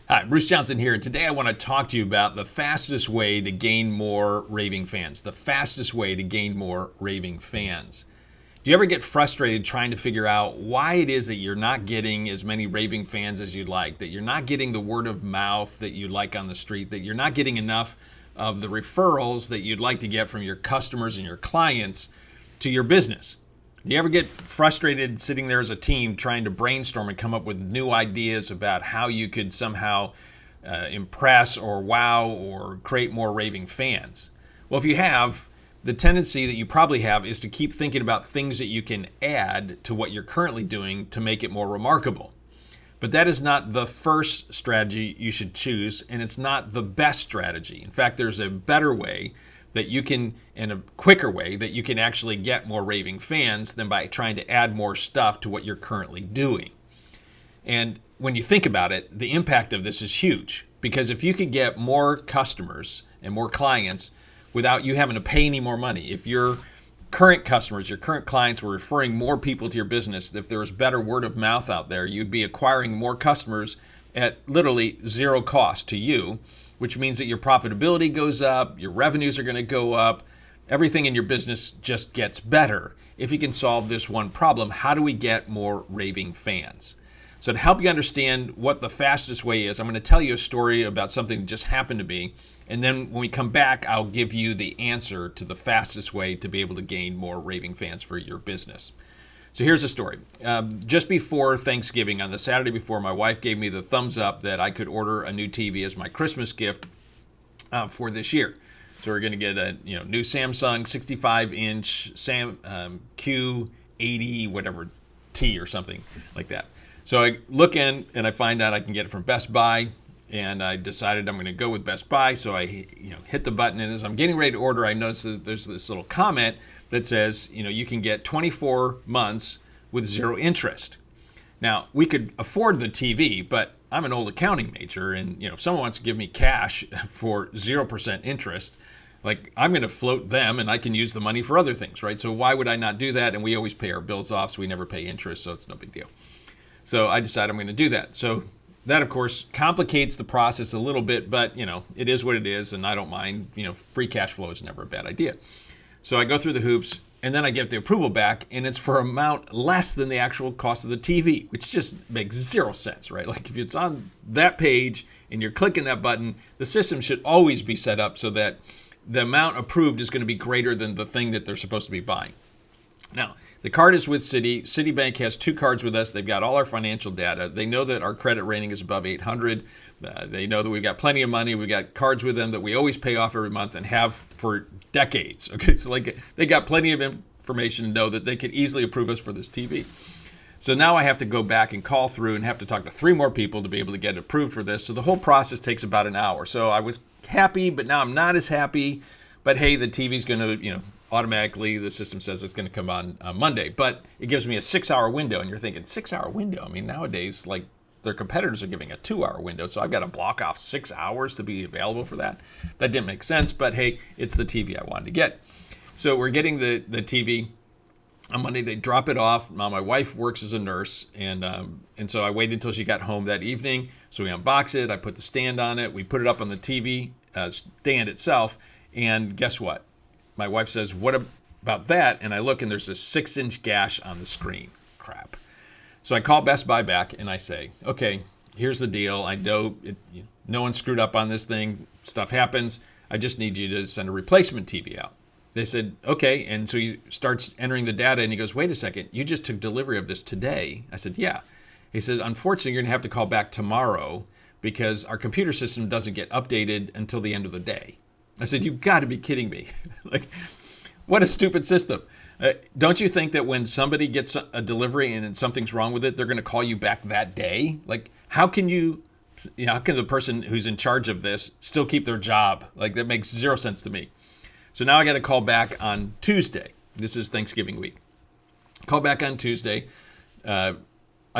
Hi, Bruce Johnson here. Today I want to talk to you about the fastest way to gain more raving fans. The fastest way to gain more raving fans. Do you ever get frustrated trying to figure out why it is that you're not getting as many raving fans as you'd like, that you're not getting the word of mouth that you like on the street, that you're not getting enough of the referrals that you'd like to get from your customers and your clients to your business? Do you ever get frustrated sitting there as a team trying to brainstorm and come up with new ideas about how you could somehow impress or wow or create more raving fans? Well, if you have, the tendency that you probably have is to keep thinking about things that you can add to what you're currently doing to make it more remarkable. But that is not the first strategy you should choose, and it's not the best strategy. In fact, there's a better way that you can, and a quicker way that you can actually get more raving fans than by trying to add more stuff to what you're currently doing. And when you think about it, the impact of this is huge, because if you could get more customers and more clients without you having to pay any more money, if your current customers, your current clients were referring more people to your business, if there was better word of mouth out there, you'd be acquiring more customers at literally zero cost to you, which means that your profitability goes up, your revenues are going to go up, everything in your business just gets better. If you can solve this one problem, how do we get more raving fans? So to help you understand what the fastest way is, I'm going to tell you a story about something that just happened to me, and then when we come back, I'll give you the answer to the fastest way to be able to gain more raving fans for your business. So here's the story. Just before Thanksgiving, on the Saturday before, my wife gave me the thumbs up that I could order a new TV as my Christmas gift for this year. So we're going to get a new Samsung 65-inch Q80 whatever T or something like that. So I look in and I find out I can get it from Best Buy, and I decided I'm going to go with Best Buy. So I hit the button, and as I'm getting ready to order, I notice that there's this little comment that says, you can get 24 months with zero interest. Now, we could afford the TV, but I'm an old accounting major, and if someone wants to give me cash for 0% interest, like, I'm going to float them, and I can use the money for other things, right? So why would I not do that? And we always pay our bills off, so we never pay interest, so it's no big deal. So I decided I'm going to do that. So that, of course, complicates the process a little bit, but, it is what it is, and I don't mind. Free cash flow is never a bad idea. So I go through the hoops, and then I get the approval back, and it's for an amount less than the actual cost of the TV, which just makes zero sense, right? Like, if it's on that page and you're clicking that button, the system should always be set up so that the amount approved is going to be greater than the thing that they're supposed to be buying. Now, the card is with Citi. Citibank has two cards with us. They've got all our financial data. They know that our credit rating is above 800. They know that we've got plenty of money. We've got cards with them that we always pay off every month and have for decades. Okay, so they got plenty of information to know that they could easily approve us for this TV. So now I have to go back and call through and have to talk to 3 more people to be able to get approved for this. So the whole process takes about an hour. So I was happy, but now I'm not as happy. But hey, the TV's going to, automatically, the system says it's going to come on Monday. But it gives me a 6-hour window. And you're thinking, 6-hour window? I mean, nowadays, like, their competitors are giving a 2-hour window. So I've got to block off 6 hours to be available for that. That didn't make sense. But hey, it's the TV I wanted to get. So we're getting the TV. On Monday, they drop it off. Now, my wife works as a nurse, and so I waited until she got home that evening. So we unbox it. I put the stand on it. We put it up on the TV stand itself. And guess what? My wife says, "What about that?" And I look, and there's a 6-inch gash on the screen. Crap. So I call Best Buy back, and I say, "Okay, here's the deal. I know no one screwed up on this thing. Stuff happens. I just need you to send a replacement TV out." They said, "Okay." And so he starts entering the data, and he goes, "Wait a second. You just took delivery of this today." I said, "Yeah." He said, "Unfortunately, you're going to have to call back tomorrow because our computer system doesn't get updated until the end of the day." I said, "You've got to be kidding me." Like, what a stupid system. Don't you think that when somebody gets a delivery and something's wrong with it, they're going to call you back that day? Like, how can how can the person who's in charge of this still keep their job? Like, that makes zero sense to me. So now I got to call back on Tuesday. This is Thanksgiving week. Call back on Tuesday. I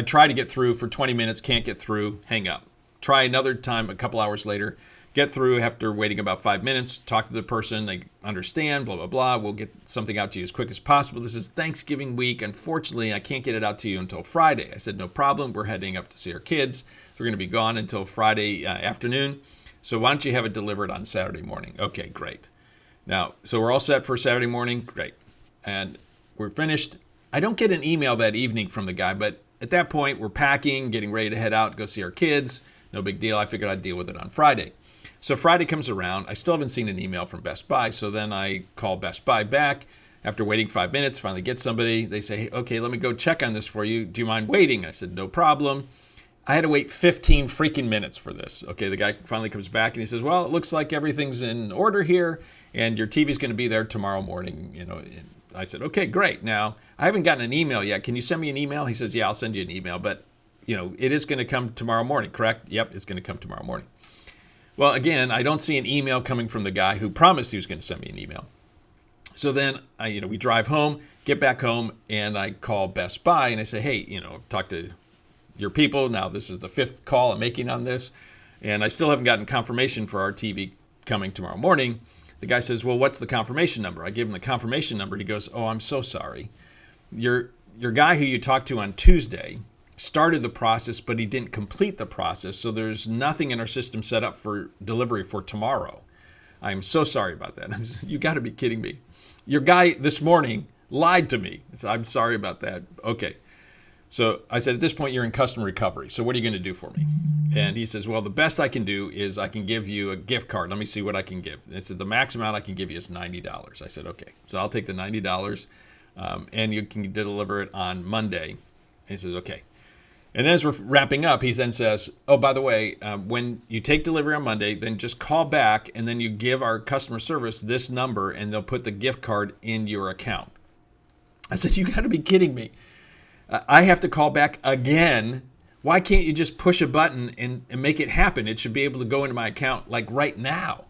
try to get through for 20 minutes, can't get through, hang up. Try another time a couple hours later. Get through after waiting about 5 minutes, talk to the person, they understand, blah, blah, blah. We'll get something out to you as quick as possible. This is Thanksgiving week. Unfortunately, I can't get it out to you until Friday. I said, "No problem. We're heading up to see our kids. we're going to be gone until Friday afternoon. So why don't you have it delivered on Saturday morning? Okay, great. Now, so we're all set for Saturday morning. Great. And we're finished. I don't get an email that evening from the guy, but at that point, we're packing, getting ready to head out, go see our kids. No big deal. I figured I'd deal with it on Friday. So Friday comes around. I still haven't seen an email from Best Buy. So then I call Best Buy back. After waiting 5 minutes, finally get somebody. They say, hey, okay, let me go check on this for you. Do you mind waiting? I said, no problem. I had to wait 15 freaking minutes for this. Okay, the guy finally comes back and he says, well, it looks like everything's in order here and your TV's going to be there tomorrow morning. And I said, okay, great. Now, I haven't gotten an email yet. Can you send me an email? He says, yeah, I'll send you an email, but it is going to come tomorrow morning, correct? Yep, it's going to come tomorrow morning. Well, again, I don't see an email coming from the guy who promised he was going to send me an email. So then, we drive home, get back home, and I call Best Buy, and I say, hey, talk to your people. Now, this is the 5th call I'm making on this, and I still haven't gotten confirmation for our TV coming tomorrow morning. The guy says, well, what's the confirmation number? I give him the confirmation number. He goes, oh, I'm so sorry. Your guy who you talked to on Tuesday started the process, but he didn't complete the process, so there's nothing in our system set up for delivery for tomorrow. I'm so sorry about that. You got to be kidding me. Your guy this morning lied to me. So I'm sorry about that. Okay. So I said, at this point, you're in customer recovery. So what are you going to do for me? And he says, well, the best I can do is I can give you a gift card. Let me see what I can give. And I said, the max amount I can give you is $90. I said, okay. So I'll take the $90 and you can deliver it on Monday. And he says, okay. And as we're wrapping up, he then says, oh, by the way, when you take delivery on Monday, then just call back and then you give our customer service this number and they'll put the gift card in your account. I said, you got to be kidding me. I have to call back again. Why can't you just push a button and make it happen? It should be able to go into my account like right now.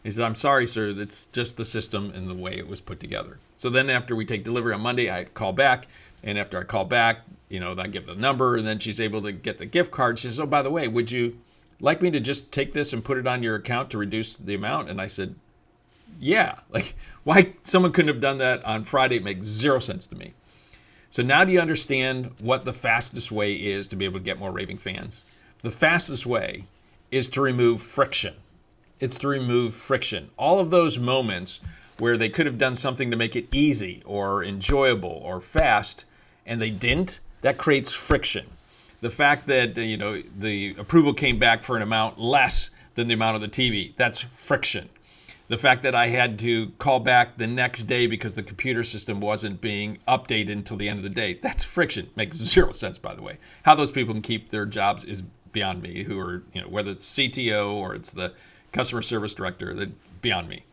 He said, I'm sorry, sir. That's just the system and the way it was put together. So then after we take delivery on Monday, I call back. And after I call back, I give the number and then she's able to get the gift card. She says, oh, by the way, would you like me to just take this and put it on your account to reduce the amount? And I said, yeah. Like, why someone couldn't have done that on Friday makes zero sense to me. So now do you understand what the fastest way is to be able to get more Raving fans? The fastest way is to remove friction. It's to remove friction. All of those moments where they could have done something to make it easy or enjoyable or fast, and they didn't, that creates friction. The fact that the approval came back for an amount less than the amount of the TV, that's friction. The fact that I had to call back the next day because the computer system wasn't being updated until the end of the day, that's friction. Makes zero sense, by the way. How those people can keep their jobs is beyond me, who are, whether it's CTO or it's the customer service director, they're beyond me.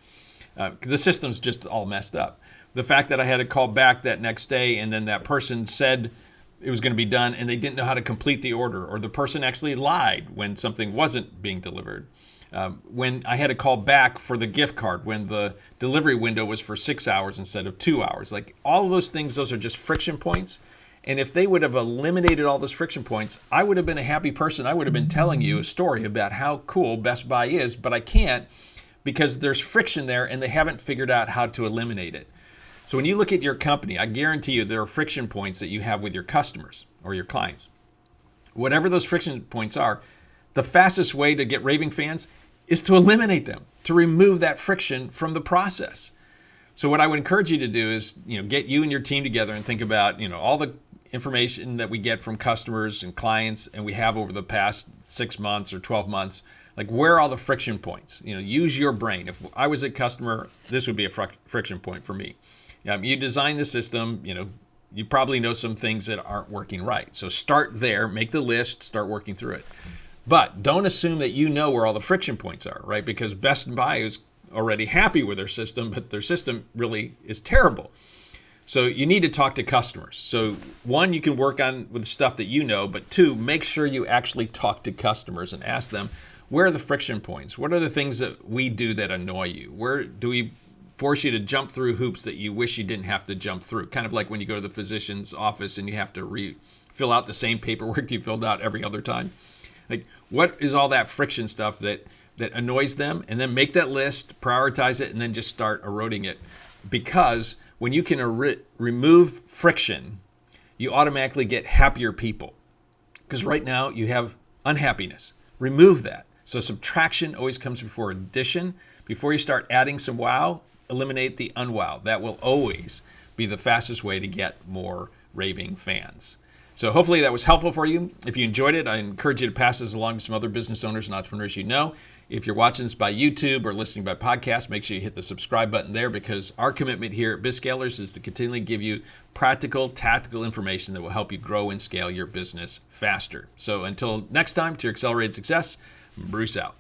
The system's just all messed up. The fact that I had to call back that next day and then that person said it was going to be done and they didn't know how to complete the order, or the person actually lied when something wasn't being delivered. When I had to call back for the gift card, when the delivery window was for 6 hours instead of 2 hours. Like all of those things, those are just friction points. And if they would have eliminated all those friction points, I would have been a happy person. I would have been telling you a story about how cool Best Buy is, but I can't because there's friction there and they haven't figured out how to eliminate it. So when you look at your company, I guarantee you there are friction points that you have with your customers or your clients. Whatever those friction points are, the fastest way to get Raving fans is to eliminate them, to remove that friction from the process. So what I would encourage you to do is, get you and your team together and think about, all the information that we get from customers and clients and we have over the past 6 months or 12 months. Like, where are all the friction points? Use your brain. If I was a customer, this would be a friction point for me. You design the system, you probably know some things that aren't working right. So start there, make the list, start working through it. But don't assume that you know where all the friction points are, right? Because Best Buy is already happy with their system, but their system really is terrible. So you need to talk to customers. So one, you can work on with stuff that you know, but two, make sure you actually talk to customers and ask them, where are the friction points? What are the things that we do that annoy you? Where do we force you to jump through hoops that you wish you didn't have to jump through? Kind of like when you go to the physician's office and you have to fill out the same paperwork you filled out every other time. Like, what is all that friction stuff that annoys them? And then make that list, prioritize it, and then just start eroding it. Because when you can remove friction, you automatically get happier people. Because right now you have unhappiness. Remove that. So subtraction always comes before addition. Before you start adding some wow, eliminate the unwow. That will always be the fastest way to get more raving fans. So hopefully that was helpful for you. If you enjoyed it, I encourage you to pass this along to some other business owners and entrepreneurs you know. If you're watching this by YouTube or listening by podcast, make sure you hit the subscribe button there, because our commitment here at BizScalers is to continually give you practical, tactical information that will help you grow and scale your business faster. So until next time, to your accelerated success, Bruce out.